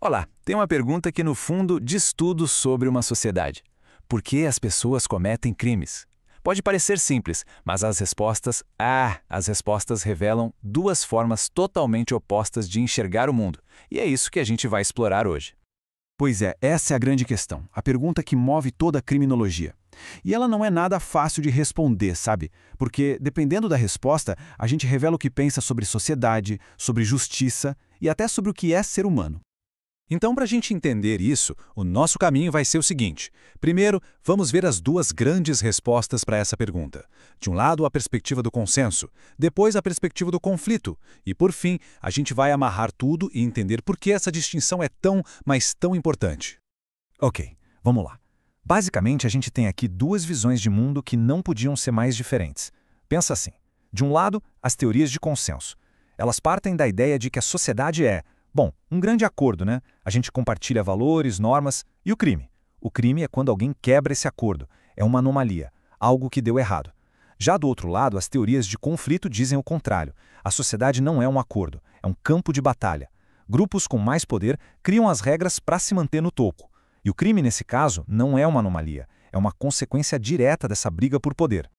Olá, tem uma pergunta que no fundo diz tudo sobre uma sociedade. Por que as pessoas cometem crimes? Pode parecer simples, mas as respostas revelam duas formas totalmente opostas de enxergar o mundo. E é isso que a gente vai explorar hoje. Pois é, essa é a grande questão, a pergunta que move toda a criminologia. E ela não é nada fácil de responder, sabe? Porque, dependendo da resposta, a gente revela o que pensa sobre sociedade, sobre justiça e até sobre o que é ser humano. Então, para a gente entender isso, o nosso caminho vai ser o seguinte. Primeiro, vamos ver as duas grandes respostas para essa pergunta. De um lado, a perspectiva do consenso, depois a perspectiva do conflito, e por fim, a gente vai amarrar tudo e entender por que essa distinção é tão, mas tão importante. Ok, vamos lá. Basicamente, a gente tem aqui duas visões de mundo que não podiam ser mais diferentes. Pensa assim. De um lado, as teorias de consenso. Elas partem da ideia de que a sociedade é, bom, um grande acordo, né? A gente compartilha valores, normas e o crime. O crime é quando alguém quebra esse acordo. É uma anomalia, algo que deu errado. Já do outro lado, as teorias de conflito dizem o contrário. A sociedade não é um acordo, é um campo de batalha. Grupos com mais poder criam as regras para se manter no topo. E o crime, nesse caso, não é uma anomalia, é uma consequência direta dessa briga por poder.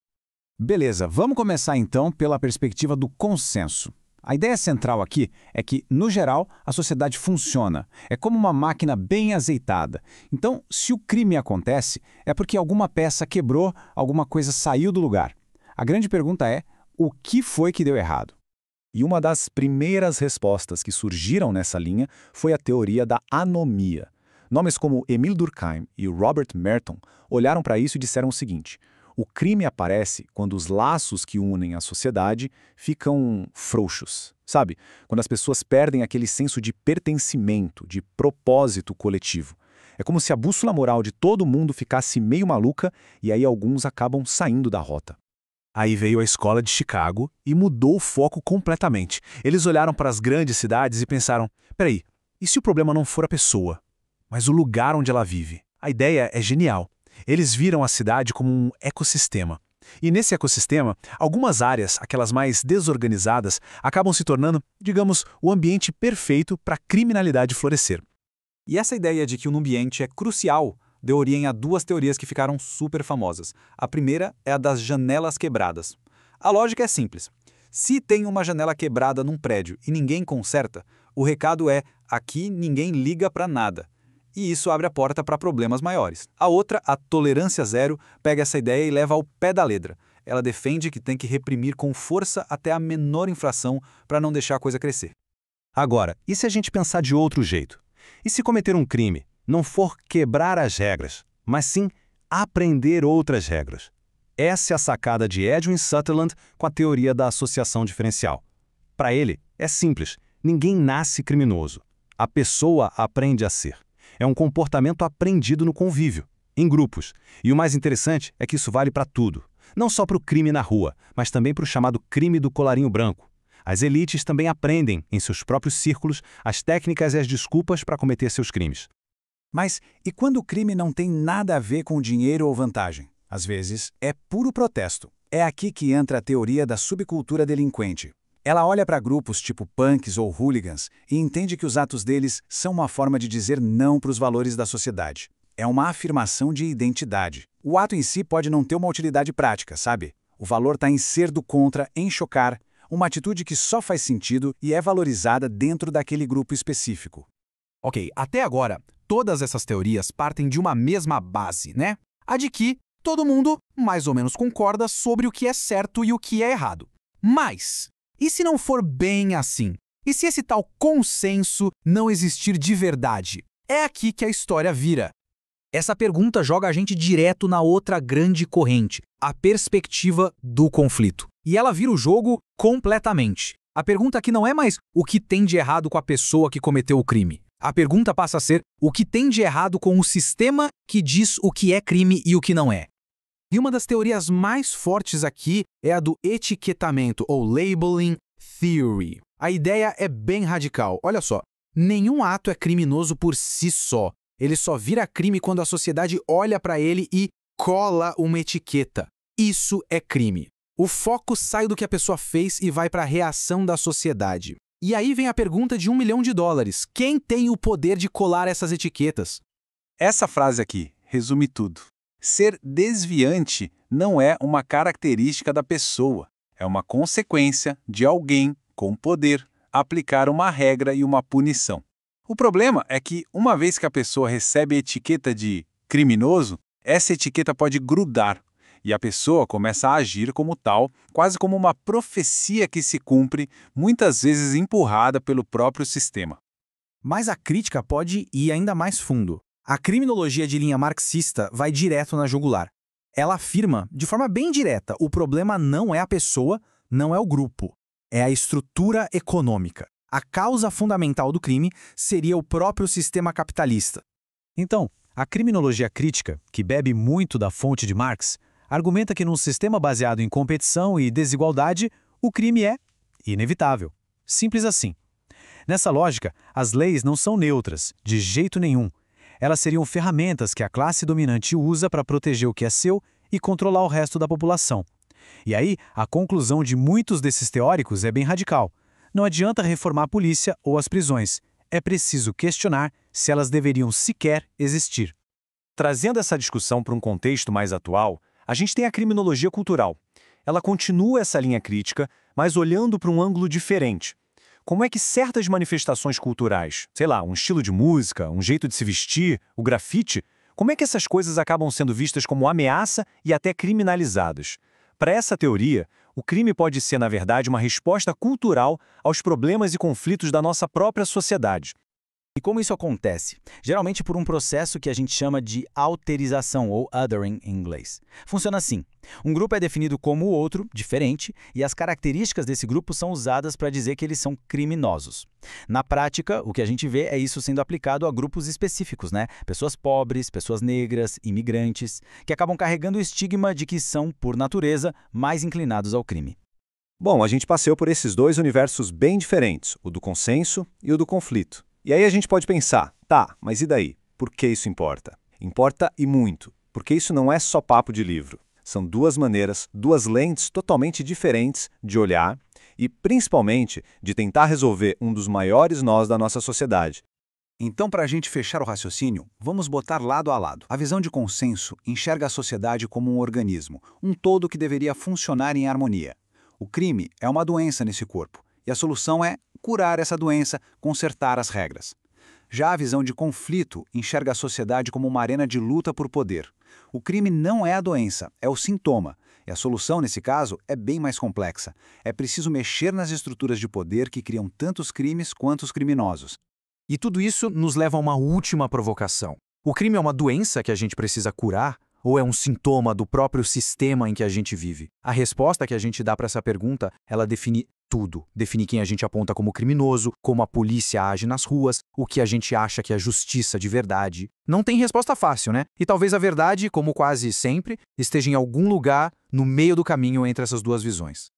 Beleza, vamos começar então pela perspectiva do consenso. A ideia central aqui é que, no geral, a sociedade funciona. É como uma máquina bem azeitada. Então, se o crime acontece, é porque alguma peça quebrou, alguma coisa saiu do lugar. A grande pergunta é, o que foi que deu errado? E uma das primeiras respostas que surgiram nessa linha foi a teoria da anomia. Nomes como Emile Durkheim e Robert Merton olharam para isso e disseram o seguinte: o crime aparece quando os laços que unem a sociedade ficam frouxos, sabe? Quando as pessoas perdem aquele senso de pertencimento, de propósito coletivo. É como se a bússola moral de todo mundo ficasse meio maluca e aí alguns acabam saindo da rota. Aí veio a escola de Chicago e mudou o foco completamente. Eles olharam para as grandes cidades e pensaram, peraí, e se o problema não for a pessoa, mas o lugar onde ela vive? A ideia é genial. Eles viram a cidade como um ecossistema. E nesse ecossistema, algumas áreas, aquelas mais desorganizadas, acabam se tornando, digamos, o ambiente perfeito para a criminalidade florescer. E essa ideia de que um ambiente é crucial deu origem a duas teorias que ficaram super famosas. A primeira é a das janelas quebradas. A lógica é simples. Se tem uma janela quebrada num prédio e ninguém conserta, o recado é: aqui ninguém liga para nada. E isso abre a porta para problemas maiores. A outra, a tolerância zero, pega essa ideia e leva ao pé da letra. Ela defende que tem que reprimir com força até a menor infração para não deixar a coisa crescer. Agora, e se a gente pensar de outro jeito? E se cometer um crime não for quebrar as regras, mas sim aprender outras regras? Essa é a sacada de Edwin Sutherland com a teoria da associação diferencial. Para ele, é simples, ninguém nasce criminoso. A pessoa aprende a ser. É um comportamento aprendido no convívio, em grupos. E o mais interessante é que isso vale para tudo. Não só para o crime na rua, mas também para o chamado crime do colarinho branco. As elites também aprendem, em seus próprios círculos, as técnicas e as desculpas para cometer seus crimes. Mas e quando o crime não tem nada a ver com dinheiro ou vantagem? Às vezes, é puro protesto. É aqui que entra a teoria da subcultura delinquente. Ela olha para grupos tipo punks ou hooligans e entende que os atos deles são uma forma de dizer não para os valores da sociedade. É uma afirmação de identidade. O ato em si pode não ter uma utilidade prática, sabe? O valor está em ser do contra, em chocar, uma atitude que só faz sentido e é valorizada dentro daquele grupo específico. Ok, até agora, todas essas teorias partem de uma mesma base, né? A de que todo mundo mais ou menos concorda sobre o que é certo e o que é errado. Mas e se não for bem assim? E se esse tal consenso não existir de verdade? É aqui que a história vira. Essa pergunta joga a gente direto na outra grande corrente, a perspectiva do conflito. E ela vira o jogo completamente. A pergunta aqui não é mais o que tem de errado com a pessoa que cometeu o crime. A pergunta passa a ser o que tem de errado com o sistema que diz o que é crime e o que não é. E uma das teorias mais fortes aqui é a do etiquetamento, ou labeling theory. A ideia é bem radical. Olha só, nenhum ato é criminoso por si só. Ele só vira crime quando a sociedade olha para ele e cola uma etiqueta. Isso é crime. O foco sai do que a pessoa fez e vai para a reação da sociedade. E aí vem a pergunta de $1 milhão. Quem tem o poder de colar essas etiquetas? Essa frase aqui resume tudo. Ser desviante não é uma característica da pessoa, é uma consequência de alguém com poder aplicar uma regra e uma punição. O problema é que, uma vez que a pessoa recebe a etiqueta de criminoso, essa etiqueta pode grudar e a pessoa começa a agir como tal, quase como uma profecia que se cumpre, muitas vezes empurrada pelo próprio sistema. Mas a crítica pode ir ainda mais fundo. A criminologia de linha marxista vai direto na jugular. Ela afirma, de forma bem direta, o problema não é a pessoa, não é o grupo, é a estrutura econômica. A causa fundamental do crime seria o próprio sistema capitalista. Então, a criminologia crítica, que bebe muito da fonte de Marx, argumenta que num sistema baseado em competição e desigualdade, o crime é inevitável. Simples assim. Nessa lógica, as leis não são neutras, de jeito nenhum. Elas seriam ferramentas que a classe dominante usa para proteger o que é seu e controlar o resto da população. E aí, a conclusão de muitos desses teóricos é bem radical. Não adianta reformar a polícia ou as prisões. É preciso questionar se elas deveriam sequer existir. Trazendo essa discussão para um contexto mais atual, a gente tem a criminologia cultural. Ela continua essa linha crítica, mas olhando para um ângulo diferente. Como é que certas manifestações culturais, sei lá, um estilo de música, um jeito de se vestir, o grafite, como é que essas coisas acabam sendo vistas como ameaça e até criminalizadas? Para essa teoria, o crime pode ser, na verdade, uma resposta cultural aos problemas e conflitos da nossa própria sociedade. E como isso acontece? Geralmente por um processo que a gente chama de alterização, ou othering em inglês. Funciona assim. Um grupo é definido como o outro, diferente, e as características desse grupo são usadas para dizer que eles são criminosos. Na prática, o que a gente vê é isso sendo aplicado a grupos específicos, né? Pessoas pobres, pessoas negras, imigrantes, que acabam carregando o estigma de que são, por natureza, mais inclinados ao crime. Bom, a gente passeou por esses dois universos bem diferentes, o do consenso e o do conflito. E aí a gente pode pensar, tá, mas e daí? Por que isso importa? Importa e muito, porque isso não é só papo de livro. São duas maneiras, duas lentes totalmente diferentes de olhar e, principalmente, de tentar resolver um dos maiores nós da nossa sociedade. Então, para a gente fechar o raciocínio, vamos botar lado a lado. A visão de consenso enxerga a sociedade como um organismo, um todo que deveria funcionar em harmonia. O crime é uma doença nesse corpo, e a solução é curar essa doença, consertar as regras. Já a visão de conflito enxerga a sociedade como uma arena de luta por poder. O crime não é a doença, é o sintoma. E a solução, nesse caso, é bem mais complexa. É preciso mexer nas estruturas de poder que criam tantos crimes quanto os criminosos. E tudo isso nos leva a uma última provocação. O crime é uma doença que a gente precisa curar? Ou é um sintoma do próprio sistema em que a gente vive? A resposta que a gente dá para essa pergunta, ela define tudo. Define quem a gente aponta como criminoso, como a polícia age nas ruas, o que a gente acha que é justiça de verdade. Não tem resposta fácil, né? E talvez a verdade, como quase sempre, esteja em algum lugar no meio do caminho entre essas duas visões.